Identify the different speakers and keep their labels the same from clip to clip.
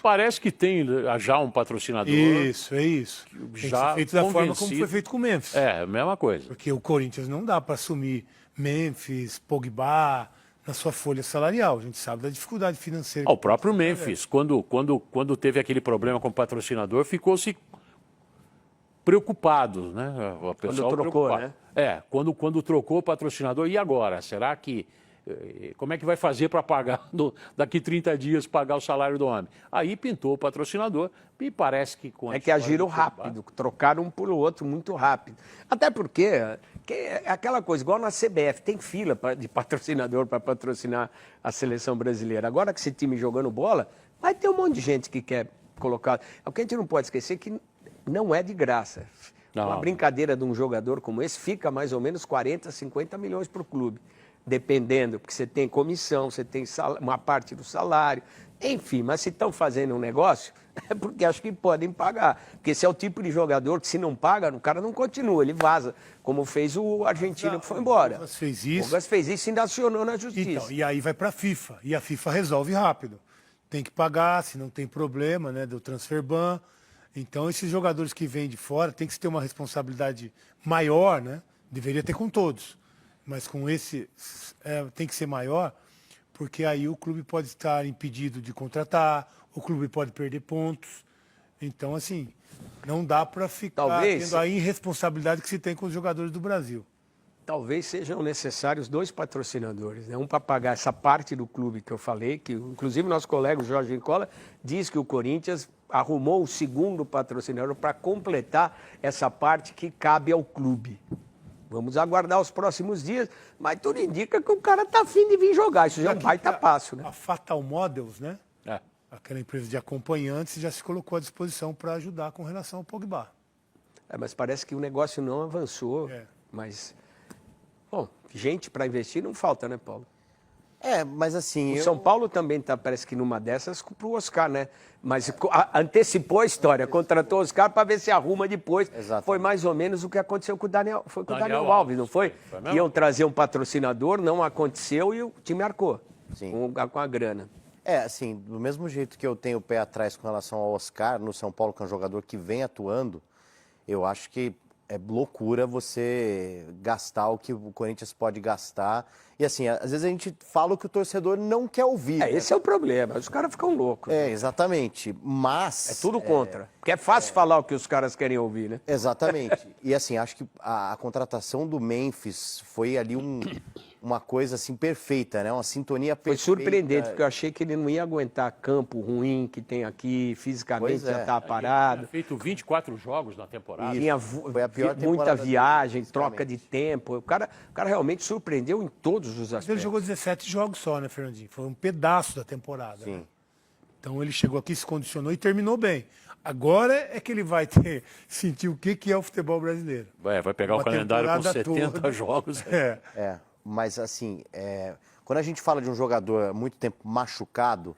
Speaker 1: Parece que tem já um patrocinador.
Speaker 2: Isso, é isso.
Speaker 1: Já
Speaker 2: feito da forma como foi feito com o Memphis.
Speaker 1: É, a mesma coisa.
Speaker 2: Porque o Corinthians não dá para assumir Memphis, Pogba na sua folha salarial. A gente sabe da dificuldade financeira.
Speaker 1: O próprio Memphis, quando teve aquele problema com o patrocinador, ficou-se preocupado, né? O pessoal
Speaker 3: quando trocou,
Speaker 1: preocupado.
Speaker 3: né?
Speaker 1: Quando trocou o patrocinador. E agora? Será que... Como é que vai fazer para pagar, daqui 30 dias, pagar o salário do homem? Aí pintou o patrocinador e parece que...
Speaker 3: É que agiram rápido, trocaram um por outro muito rápido. Até porque é aquela coisa, igual na CBF, tem fila de patrocinador para patrocinar a seleção brasileira. Agora que esse time jogando bola, vai ter um monte de gente que quer colocar... O que a gente não pode esquecer é que não é de graça.
Speaker 1: Não.
Speaker 3: Uma brincadeira de um jogador como esse fica mais ou menos 40, 50 milhões para o clube. Dependendo, porque você tem comissão, você tem uma parte do salário, enfim, mas se estão fazendo um negócio, é porque acho que podem pagar. Porque esse é o tipo de jogador que se não paga, o cara não continua, ele vaza, como fez o argentino que foi embora.
Speaker 2: O Douglas fez isso.
Speaker 3: O Douglas fez isso e ainda acionou na justiça.
Speaker 2: Então, e aí vai para a FIFA, e a FIFA resolve rápido. Tem que pagar, se não tem problema, né, do transfer ban. Então, esses jogadores que vêm de fora tem que ter uma responsabilidade maior, né? Deveria ter com todos. Mas com esse tem que ser maior, porque aí o clube pode estar impedido de contratar, o clube pode perder pontos. Então, assim, não dá para ficar tendo a irresponsabilidade que se tem com os jogadores do Brasil.
Speaker 3: Talvez sejam necessários 2 patrocinadores, né? Um para pagar essa parte do clube que eu falei, que inclusive nosso colega Jorge Nicola diz que o Corinthians arrumou o segundo patrocinador para completar essa parte que cabe ao clube. Vamos aguardar os próximos dias, mas tudo indica que o cara tá afim de vir jogar. Isso já é um baita passo, né?
Speaker 2: A Fatal Models, né?
Speaker 1: É.
Speaker 2: Aquela empresa de acompanhantes já se colocou à disposição para ajudar com relação ao Pogba.
Speaker 3: Mas parece que o negócio não avançou. Mas, bom, gente para investir não falta, né, Paulo?
Speaker 4: Mas assim...
Speaker 3: O São Paulo também tá, parece que numa dessas, pro Oscar, né? Mas antecipou a história, contratou o Oscar para ver se arruma depois.
Speaker 4: Exatamente.
Speaker 3: Foi mais ou menos o que aconteceu com o Daniel, com o Daniel Alves, não foi? Iam trazer um patrocinador, não aconteceu e o time arcou.
Speaker 4: Sim.
Speaker 3: Com a grana.
Speaker 4: Assim, do mesmo jeito que eu tenho o pé atrás com relação ao Oscar no São Paulo, que é um jogador que vem atuando, eu acho que é loucura você gastar o que o Corinthians pode gastar. E assim, às vezes a gente fala o que o torcedor não quer ouvir.
Speaker 3: Esse é o problema, os caras ficam loucos.
Speaker 4: Exatamente, mas...
Speaker 3: É tudo contra, porque é fácil falar o que os caras querem ouvir, né?
Speaker 4: Exatamente. E assim, acho que a contratação do Memphis foi ali uma coisa assim perfeita, né? Uma sintonia perfeita.
Speaker 3: Foi surpreendente, porque eu achei que ele não ia aguentar campo ruim que tem aqui, fisicamente já estava parado.
Speaker 1: Ele tinha feito 24 jogos na temporada.
Speaker 3: Tinha
Speaker 4: Foi a pior
Speaker 3: muita
Speaker 4: temporada
Speaker 3: viagem,
Speaker 4: dele,
Speaker 3: troca de tempo. O cara realmente surpreendeu em todos os aspectos.
Speaker 2: Ele jogou 17 jogos só, né, Fernandinho? Foi um pedaço da temporada.
Speaker 4: Sim.
Speaker 2: Né? Então ele chegou aqui, se condicionou e terminou bem. Agora é que ele vai sentir o que é o futebol brasileiro.
Speaker 1: Vai pegar o calendário com 70 jogos.
Speaker 4: Mas assim, quando a gente fala de um jogador há muito tempo machucado,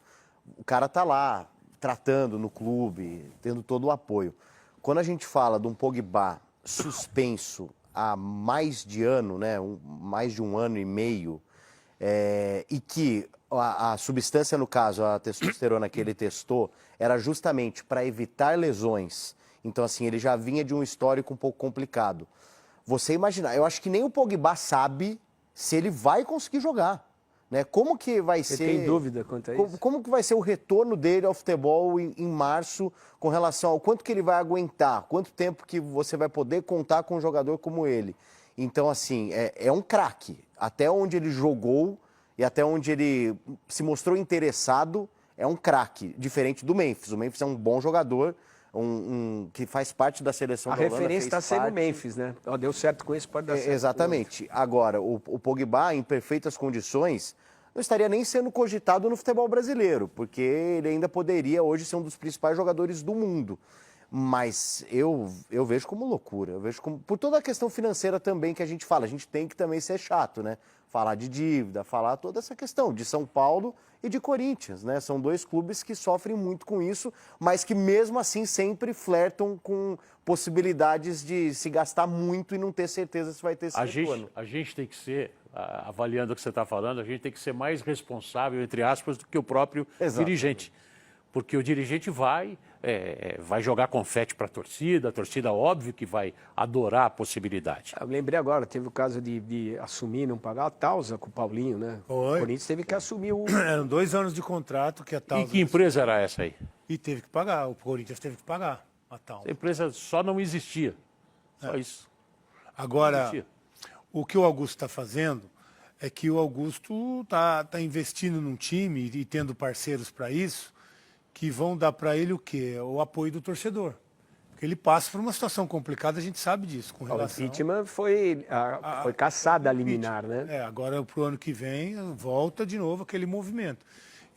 Speaker 4: o cara tá lá, tratando no clube, tendo todo o apoio. Quando a gente fala de um Pogba suspenso há mais de ano, né, mais de 1 ano e meio, e que a substância, no caso, a testosterona que ele testou, era justamente para evitar lesões. Então, assim, ele já vinha de um histórico um pouco complicado. Você imaginar, eu acho que nem o Pogba sabe se ele vai conseguir jogar, né? Como que vai ser...
Speaker 3: Você tem dúvida quanto a isso?
Speaker 4: Como que vai ser o retorno dele ao futebol em março com relação ao quanto que ele vai aguentar, quanto tempo que você vai poder contar com um jogador como ele. Então, assim, é um craque. Até onde ele jogou e até onde ele se mostrou interessado, é um craque, diferente do Memphis. O Memphis é um bom jogador, que faz parte da seleção da Holanda.
Speaker 3: A referência está sendo o Memphis, né? Deu certo com isso, pode dar certo.
Speaker 4: Exatamente. Agora, o Pogba, em perfeitas condições, não estaria nem sendo cogitado no futebol brasileiro, porque ele ainda poderia hoje ser um dos principais jogadores do mundo. Mas eu vejo como loucura, eu vejo como, por toda a questão financeira também que a gente fala, a gente tem que também ser chato, né? Falar de dívida, falar toda essa questão de São Paulo e de Corinthians, né? São 2 clubes que sofrem muito com isso, mas que mesmo assim sempre flertam com possibilidades de se gastar muito e não ter certeza se vai ter esse retorno.
Speaker 1: A gente tem que ser, avaliando o que você está falando, a gente tem que ser mais responsável, entre aspas, do que o próprio dirigente. Porque o dirigente vai jogar confete para a torcida óbvio que vai adorar a possibilidade.
Speaker 3: Eu lembrei agora, teve o caso de assumir e não pagar a Tausa com o Paulinho, né?
Speaker 2: Foi.
Speaker 3: O Corinthians teve que assumir o...
Speaker 2: Eram 2 anos de contrato que a
Speaker 1: E
Speaker 2: Tausa...
Speaker 1: que empresa era essa aí?
Speaker 2: E teve que pagar, o Corinthians teve que pagar a Tausa.
Speaker 1: A empresa só não existia. Só isso.
Speaker 2: Agora,
Speaker 1: Existia.
Speaker 2: o que o Augusto está fazendo é que o Augusto está investindo num time e tendo parceiros para isso, que vão dar para ele o quê? O apoio do torcedor. Porque ele passa por uma situação complicada, a gente sabe disso. Com
Speaker 3: O
Speaker 2: relação
Speaker 3: impeachment foi caçada a liminar, né?
Speaker 2: Agora para o ano que vem volta de novo aquele movimento.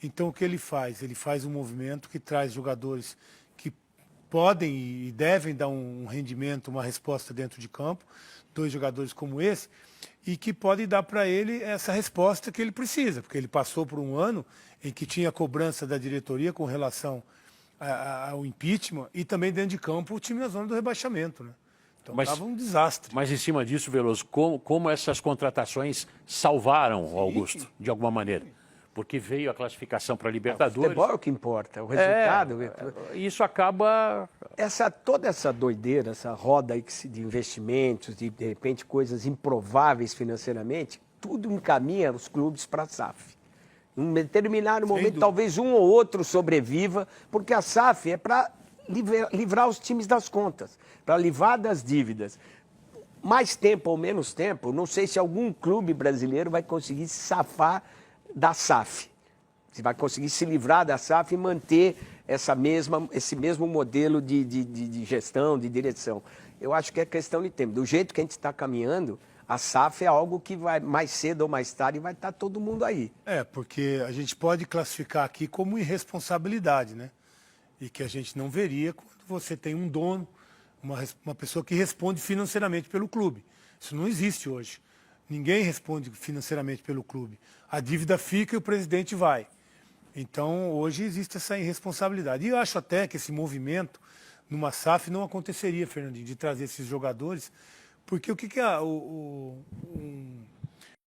Speaker 2: Então o que ele faz? Ele faz um movimento que traz jogadores que podem e devem dar um rendimento, uma resposta dentro de campo, 2 jogadores como esse, e que podem dar para ele essa resposta que ele precisa, porque ele passou por um ano em que tinha cobrança da diretoria com relação ao impeachment e também dentro de campo o time na zona do rebaixamento, né? Então estava um desastre.
Speaker 1: Mas em cima disso, Veloso, como essas contratações salvaram o Augusto, de alguma maneira? Porque veio a classificação para a
Speaker 3: O
Speaker 1: Libertadores.
Speaker 3: futebol é o que importa, o resultado.
Speaker 1: Isso acaba...
Speaker 3: Toda essa doideira, essa roda aí de investimentos, de repente coisas improváveis financeiramente, tudo encaminha os clubes para a SAF. Em um determinado momento, talvez um ou outro sobreviva, porque a SAF é para livrar os times das contas, para livrar das dívidas. Mais tempo ou menos tempo, não sei se algum clube brasileiro vai conseguir se safar da SAF. Você vai conseguir se livrar da SAF e manter esse mesmo modelo de gestão, de direção. Eu acho que é questão de tempo. Do jeito que a gente está caminhando, a SAF é algo que vai mais cedo ou mais tarde vai estar todo mundo aí.
Speaker 2: Porque a gente pode classificar aqui como irresponsabilidade, né? E que a gente não veria quando você tem um dono, uma pessoa que responde financeiramente pelo clube. Isso não existe hoje. Ninguém responde financeiramente pelo clube. A dívida fica e o presidente vai. Então, hoje existe essa irresponsabilidade. E eu acho até que esse movimento numa SAF não aconteceria, Fernandinho, de trazer esses jogadores, porque o que um